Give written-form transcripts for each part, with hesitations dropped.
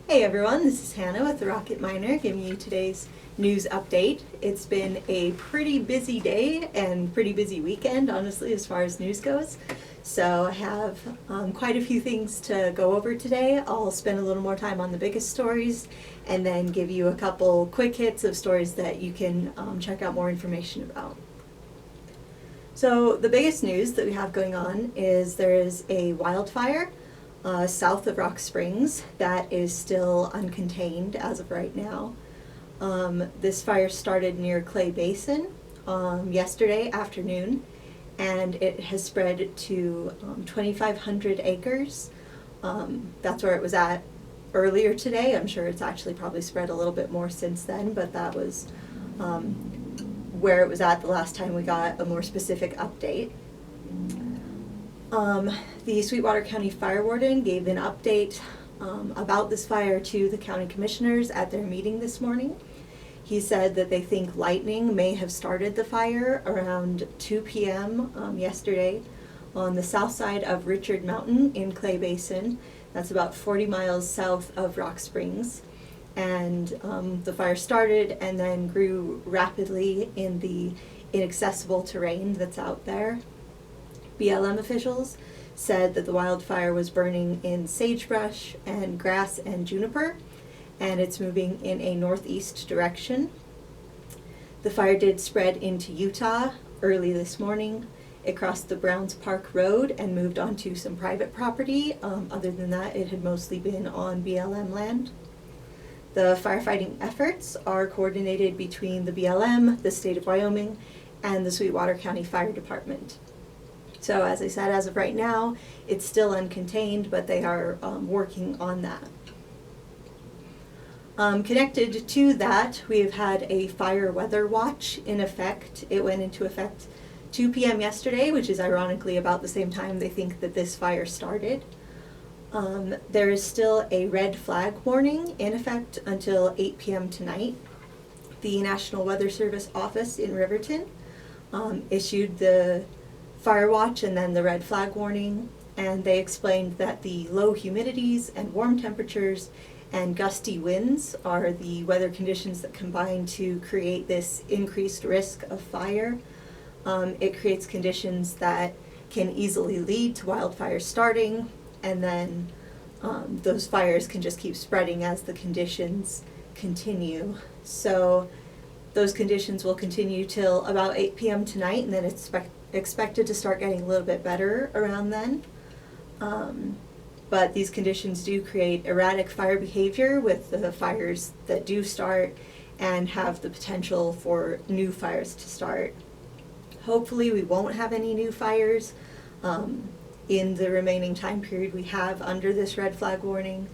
Hey everyone, this is Hannah with the Rocket Miner giving you today's news update. It's been a pretty busy day and pretty busy weekend, honestly, as far as news goes. So I have quite a few things to go over today. I'll spend a little more time on the biggest stories and then give you a couple quick hits of stories that you can check out more information about. So the biggest news that we have going on is there is a wildfire south of Rock Springs that is still uncontained as of right now. This fire started near Clay Basin yesterday afternoon, and it has spread to 2,500 acres. That's where it was at earlier today. I'm sure it's actually probably spread a little bit more since then, but that was where it was at the last time we got a more specific update. The Sweetwater County Fire Warden gave an update about this fire to the county commissioners at their meeting this morning. He said that they think lightning may have started the fire around 2 p.m. Yesterday on the south side of Richard Mountain in Clay Basin. That's about 40 miles south of Rock Springs. And the fire started and then grew rapidly in the inaccessible terrain that's out there. BLM officials said that the wildfire was burning in sagebrush and grass and juniper, and it's moving in a northeast direction. The fire did spread into Utah early this morning. It crossed the Browns Park Road and moved onto some private property. Other than that, it had mostly been on BLM land. The firefighting efforts are coordinated between the BLM, the state of Wyoming, and the Sweetwater County Fire Department. So as I said, as of right now, it's still uncontained, but they are working on that. Connected to that, we've had a fire weather watch in effect. It went into effect 2 p.m. yesterday, which is ironically about the same time they think that this fire started. There is still a red flag warning in effect until 8 p.m. tonight. The National Weather Service office in Riverton issued the fire watch and then the red flag warning, and they explained that the low humidities and warm temperatures and gusty winds are the weather conditions that combine to create this increased risk of fire. It creates conditions that can easily lead to wildfires starting, and then those fires can just keep spreading as the conditions continue. So those conditions will continue till about 8 p.m. tonight, and then it's expected to start getting a little bit better around then. But these conditions do create erratic fire behavior with the fires that do start and have the potential for new fires to start. Hopefully we won't have any new fires in the remaining time period we have under this red flag warning,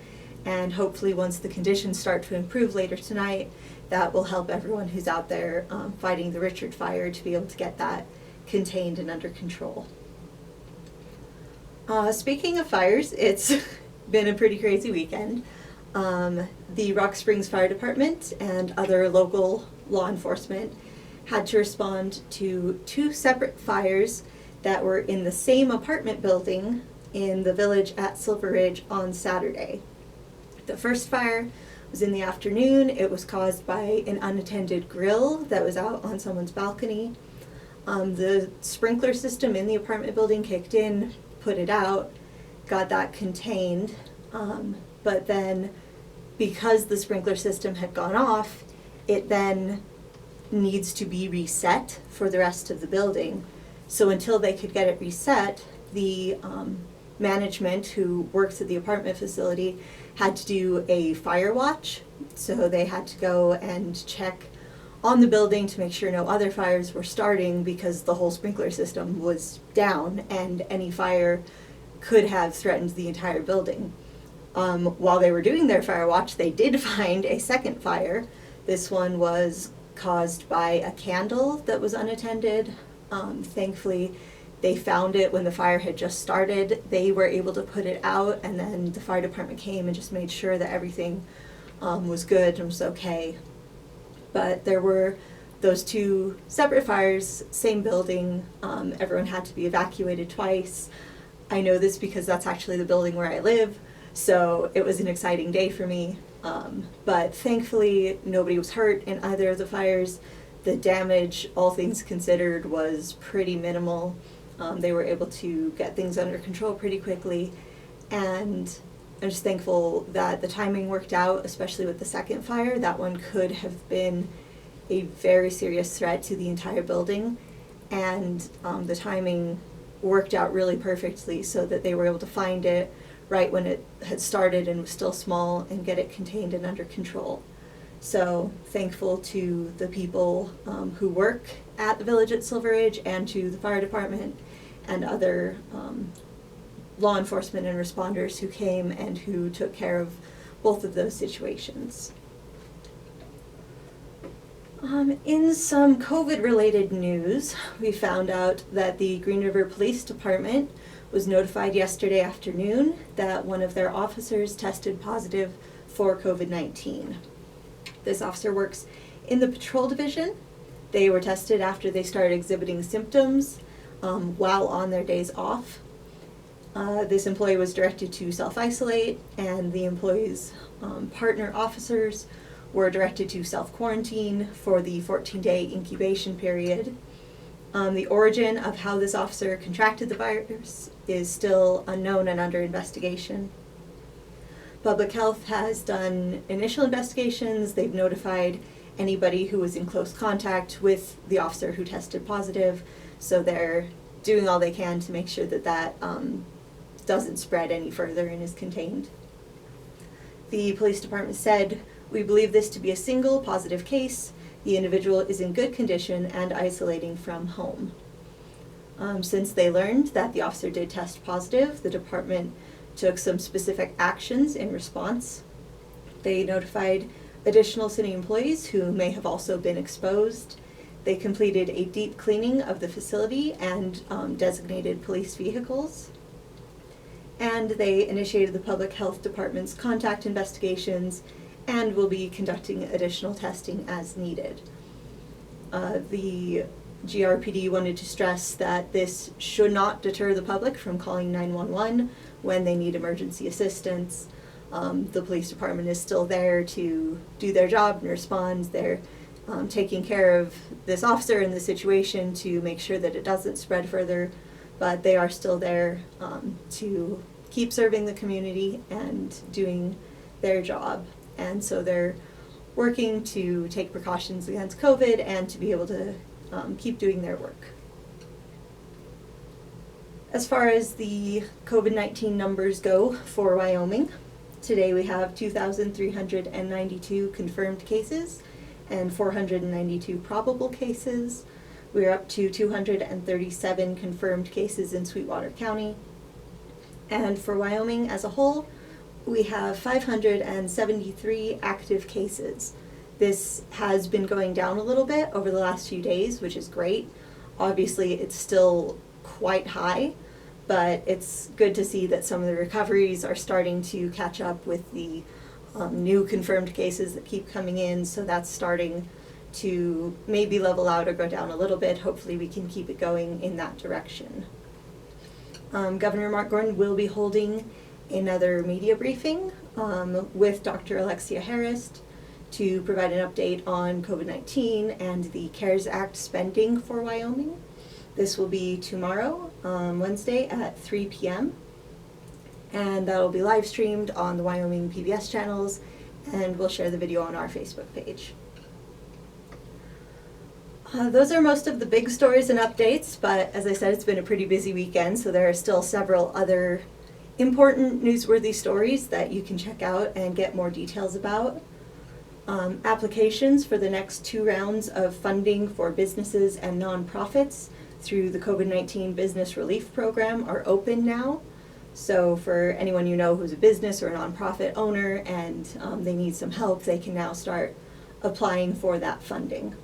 and hopefully once the conditions start to improve later tonight, that will help everyone who's out there fighting the Richard fire to be able to get that contained and under control. Speaking of fires, it's been a pretty crazy weekend. The Rock Springs Fire Department and other local law enforcement had to respond to 2 separate fires that were in the same apartment building in the village at Silver Ridge on Saturday. The first fire was in the afternoon. It was caused by an unattended grill that was out on someone's balcony. The sprinkler system in the apartment building kicked in, put it out, got that contained, but then because the sprinkler system had gone off, it then needs to be reset for the rest of the building. So until they could get it reset, the management who works at the apartment facility had to do a fire watch. So they had to go and check on the building to make sure no other fires were starting, because the whole sprinkler system was down and any fire could have threatened the entire building. While they were doing their fire watch, they did find a second fire. This one was caused by a candle that was unattended. Thankfully, they found it when the fire had just started. They were able to put it out, and then the fire department came and just made sure that everything was good and was okay. But there were those 2 separate fires, same building. Everyone had to be evacuated twice. I know this because that's actually the building where I live. So it was an exciting day for me. But thankfully, nobody was hurt in either of the fires. The damage, all things considered, was pretty minimal. They were able to get things under control pretty quickly. And I'm just thankful that the timing worked out, especially with the second fire. That one could have been a very serious threat to the entire building. And the timing worked out really perfectly so that they were able to find it right when it had started and was still small and get it contained and under control. So thankful to the people who work at the village at Silver Ridge and to the fire department and other law enforcement and responders who came and who took care of both of those situations. In some COVID-related news, we found out that the Green River Police Department was notified yesterday afternoon that one of their officers tested positive for COVID-19. This officer works in the patrol division. They were tested after they started exhibiting symptoms while on their days off. This employee was directed to self-isolate, and the employee's partner officers were directed to self-quarantine for the 14-day incubation period. The origin of how this officer contracted the virus is still unknown and under investigation. Public Health has done initial investigations. They've notified anybody who was in close contact with the officer who tested positive, so they're doing all they can to make sure that that doesn't spread any further and is contained. The police department said, "We believe this to be a single positive case. The individual is in good condition and isolating from home." Since they learned that the officer did test positive, the department took some specific actions in response. They notified additional city employees who may have also been exposed. They completed a deep cleaning of the facility and designated police vehicles. And they initiated the Public Health Department's contact investigations and will be conducting additional testing as needed. The GRPD wanted to stress that this should not deter the public from calling 911 when they need emergency assistance. The police department is still there to do their job and respond. They're taking care of this officer in the situation to make sure that it doesn't spread further, but they are still there to keep serving the community and doing their job. And so they're working to take precautions against COVID and to be able to keep doing their work. As far as the COVID-19 numbers go for Wyoming, today we have 2,392 confirmed cases and 492 probable cases. We're up to 237 confirmed cases in Sweetwater County. And for Wyoming as a whole, we have 573 active cases. This has been going down a little bit over the last few days, which is great. Obviously, it's still quite high, but it's good to see that some of the recoveries are starting to catch up with the new confirmed cases that keep coming in, so that's starting to maybe level out or go down a little bit. Hopefully we can keep it going in that direction. Governor Mark Gordon will be holding another media briefing with Dr. Alexia Harris to provide an update on COVID-19 and the CARES Act spending for Wyoming. This will be tomorrow, Wednesday at 3 p.m. and that will be live streamed on the Wyoming PBS channels, and we'll share the video on our Facebook page. Those are most of the big stories and updates, but as I said, it's been a pretty busy weekend, so there are still several other important newsworthy stories that you can check out and get more details about. Applications for the next 2 rounds of funding for businesses and nonprofits through the COVID-19 Business Relief Program are open now. So for anyone you know who's a business or a nonprofit owner and they need some help, they can now start applying for that funding.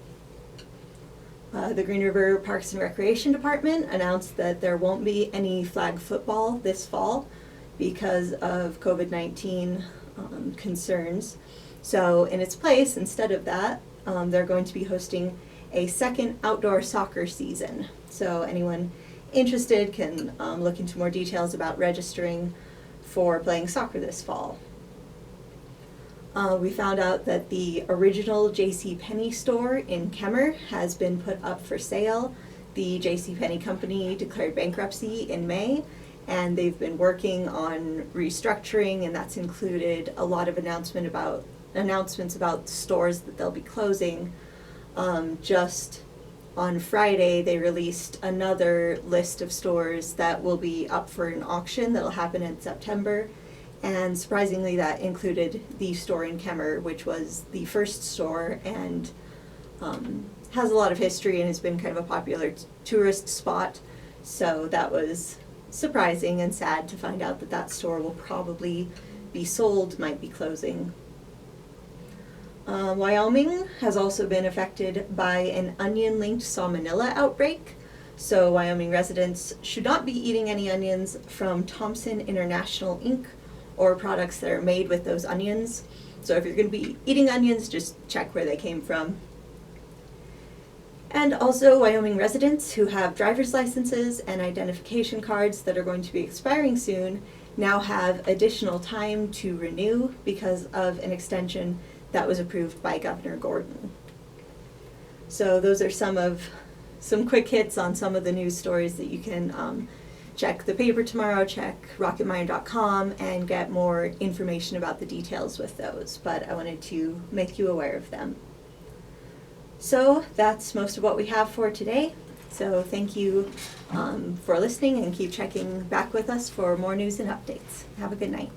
The Green River Parks and Recreation Department announced that there won't be any flag football this fall because of COVID-19 concerns. So in its place, instead of that, they're going to be hosting a second outdoor soccer season. So anyone interested can look into more details about registering for playing soccer this fall. We found out that the original JCPenney store in Kemmer has been put up for sale. The JCPenney company declared bankruptcy in May, and they've been working on restructuring, and that's included a lot of announcements about stores that they'll be closing. Just on Friday, they released another list of stores that will be up for an auction that'll happen in September. And surprisingly, that included the store in Kemmer, which was the first store and has a lot of history and has been kind of a popular tourist spot. So that was surprising and sad to find out that that store will probably be sold, might be closing. Wyoming has also been affected by an onion-linked salmonella outbreak. So Wyoming residents should not be eating any onions from Thompson International Inc. or products that are made with those onions. So if you're going to be eating onions, just check where they came from. And also Wyoming residents who have driver's licenses and identification cards that are going to be expiring soon now have additional time to renew because of an extension that was approved by Governor Gordon. So those are some quick hits on some of the news stories that you can check the paper tomorrow, check rocketminer.com, and get more information about the details with those. But I wanted to make you aware of them. So that's most of what we have for today. So thank you for listening, and keep checking back with us for more news and updates. Have a good night.